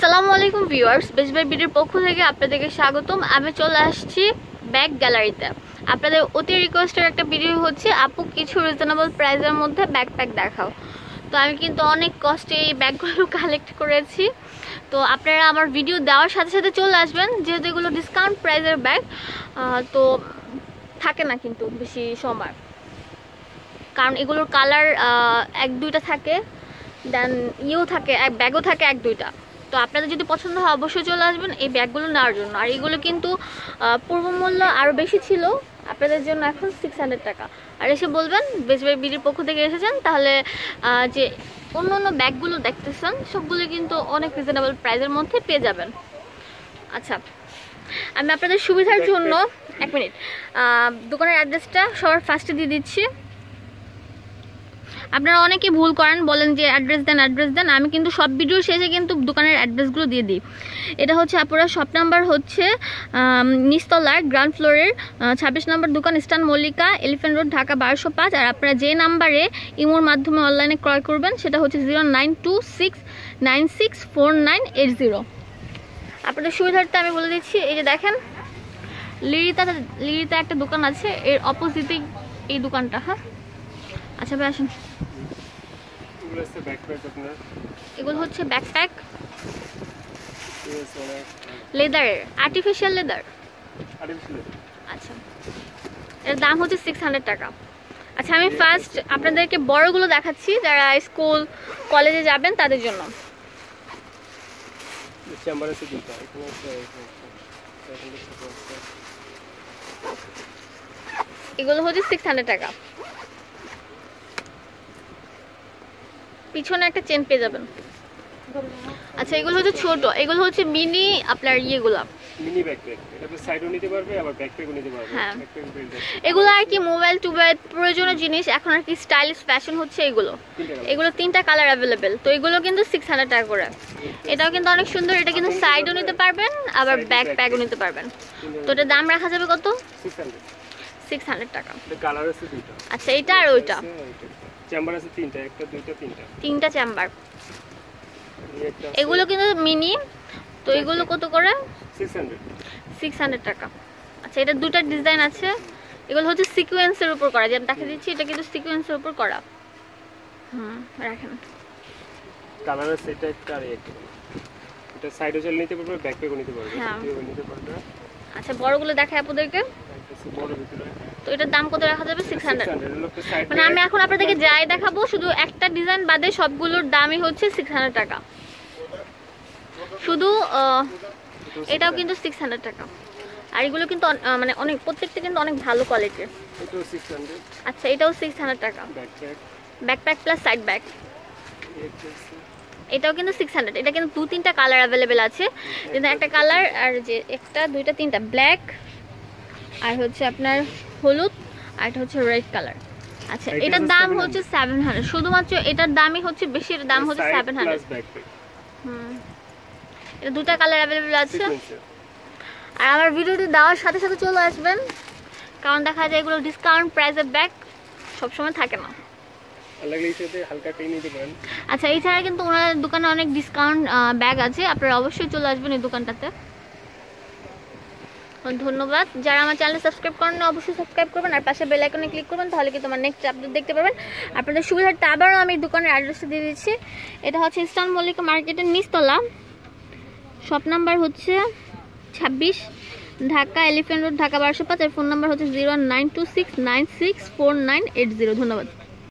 আসসালামু আলাইকুম ভিউয়ার্স, বেশ ভাই ভিডিওর পক্ষ থেকে আপনাদেরকে স্বাগতম। আমি চলে আসছি ব্যাগ গ্যালারিতে। আপনাদের অতি রিকোয়েস্টের একটা ভিডিও হচ্ছে আপু কিছু রিজনেবল প্রাইসের মধ্যে ব্যাকপ্যাক দেখাও। তো আমি কিন্তু অনেক কষ্টে এই ব্যাগগুলো কালেক্ট করেছি। তো আপনারা আমার ভিডিও দেওয়ার সাথে সাথে চলে আসবেন, যেহেতু এগুলো ডিসকাউন্ট প্রাইসের ব্যাগ, তো থাকে না কিন্তু বেশি সময়, কারণ এগুলোর কালার এক দুইটা থাকে, দেন থাকে ব্যাগও থাকে এক দুইটা। তো আপনাদের যদি পছন্দ হয় অবশ্যই চলে আসবেন এই ব্যাগগুলো নেওয়ার জন্য। আর এগুলো কিন্তু পূর্ব মূল্য আরও বেশি ছিল, আপনাদের জন্য এখন 600 টাকা। আর এসে বলবেন বেশভাই বিডির পক্ষ থেকে এসেছেন, তাহলে যে অন্য অন্য ব্যাগগুলো দেখতেছেন সবগুলো কিন্তু অনেক রিজনেবল প্রাইসের মধ্যে পেয়ে যাবেন। আচ্ছা, আমি আপনাদের সুবিধার জন্য এক মিনিট দোকানের অ্যাড্রেসটা সবার ফার্স্টে দিয়ে দিচ্ছি। আপনারা অনেকে ভুল করেন, বলেন যে অ্যাড্রেস দেন। আমি কিন্তু সব ভিডিও শেষে কিন্তু দোকানের অ্যাড্রেসগুলো দিয়ে দিই। এটা হচ্ছে আপনারা শপ নাম্বার হচ্ছে নিচতলার গ্রাউন্ড ফ্লোরের 26 নম্বর দোকান, eastern Mallika, elephant road, Dhaka 1205। আর আপনারা যে নাম্বারে ইমোর মাধ্যমে অনলাইনে ক্রয় করবেন সেটা হচ্ছে 0926964980। আপনাদের সুবিধার্থে আমি বলে দিচ্ছি, এই যে দেখেন লিরিতা একটা দোকান আছে, এর অপোজিটেই এই দোকানটা। হ্যাঁ, আচ্ছা ভাই আসেন। এগুলো হচ্ছে ব্যাকপ্যাক লেদারের, আর্টিফিশিয়াল লেদার। আচ্ছা, এর দাম হচ্ছে 600 টাকা। আচ্ছা, আমি ফার্স্ট আপনাদেরকে বড়গুলো দেখাচ্ছি, যারা স্কুল কলেজে যাবেন তাদের জন্য। এগুলো হচ্ছে 600 টাকা। পিছনে একটা চেন পেয়ে যাবেন। আচ্ছা, এগুলো হচ্ছে ছোট, এগুলো হচ্ছে মিনি আপনার ইয়েগুলা, মিনি ব্যাকপ্যাক। এটা আপনি সাইডও নিতে পারবে, আবার ব্যাকপ্যাকও নিতে পারবে। হ্যাঁ, এগুলো আর কি মোবাইল টুবাইল প্রয়োজনীয় জিনিস, এখন আর কি স্টাইলিশ ফ্যাশন হচ্ছে এগুলো। এগুলো 3টা কালার অ্যাভেলেবেল, তো এগুলো কিন্তু 600 টাকা করে। এটাও কিন্তু অনেক সুন্দর, এটা কিন্তু সাইডও নিতে পারবেন আবার ব্যাকপ্যাকও নিতে পারবেন। তো এটার দাম রাখা যাবে কত? 600 টাকা। কালার আছে দুটো। আচ্ছা, এটা আর ওইটা চেম্বার আছে 3টা, একটা দুইটা তিনটা, 3টা চেম্বার। এগুলো কিন্তু মিনি, তো এগুলো কত করে? 600 টাকা। আচ্ছা, এটা দুটো ডিজাইন আছে, এগুলো হচ্ছে সিকোয়েন্সের উপর করা, যেটা দেখা দিচ্ছি এটা কিন্তু সিকোয়েন্সের উপর করা। রাখেন। কালার আছে এটা একটা আর একটা, এটা সাইডও চলে নিতে পারবে, ব্যাকপ্যাকও নিতে পারবে, এটাও নিতে পারবে। আচ্ছা, বড়গুলো দেখাই আপনাদেরকে। বড় ভিতরে তো এটার দাম কত রাখা যাবে? 600। মানে আমি এখন আপনাদেরকে যাই দেখাবো, শুধু একটা ডিজাইন বাদে সবগুলোর দামই হচ্ছে 600 টাকা। শুধু এটাও কিন্তু 600 টাকা। আর এগুলো কিন্তু মানে অনেক, প্রত্যেকটা কিন্তু অনেক ভালো কোয়ালিটির। এটাও 600। আচ্ছা, এটাও 600 টাকা। ব্যাকপ্যাক প্লাস সাইড ব্যাগ, এটাও কিন্তু 600। এটা কিন্তু 2-3টা কালার অ্যাভেলেবেল আছে, কিন্তু একটা কালার আর যে একটা দুইটা তিনটা ব্ল্যাক, আর হচ্ছে আপনার হলুদ, আর এটা হচ্ছে রেড কালার। আচ্ছা, এটার দাম হচ্ছে 700। শুধুমাত্র এটার দামই হচ্ছে বেশি, এর দাম হচ্ছে 700। এটা 2টা কালার অ্যাভেলেবেল আছে। আর আমার ভিডিওটি দেওয়ার সাথে সাথে চলে আসবেন, কারণ দেখা যায় এগুলো ডিসকাউন্ট প্রাইসের ব্যাগ সবসময় থাকে না। আচ্ছা, এছাড়া কিন্তু ওনাদের দোকানে অনেক ডিসকাউন্ট ব্যাগ আছে, আপনারা অবশ্যই চলে আসবেন এই দোকানটাতে। ধন্যবাদ। যারা আমার চ্যানেল সাবস্ক্রাইব করেন না অবশ্যই সাবস্ক্রাইব করবেন, আর পাশে বেল আইকনে ক্লিক করবেন, তাহলে কিন্তু আমার নেক্সট আপডেট দেখতে পাবেন। আপনাদের সুবিধার্থে আবারও আমি দোকানের অ্যাড্রেসটা দিয়ে দিচ্ছি। এটা হচ্ছে ইস্টার্ন মল্লিকা মার্কেটের নিচতলা, শপ নাম্বার হচ্ছে 26, ঢাকা এলিফ্যান্ট রোড, ঢাকা 1205। আর ফোন নাম্বার হচ্ছে 0926964980। ধন্যবাদ।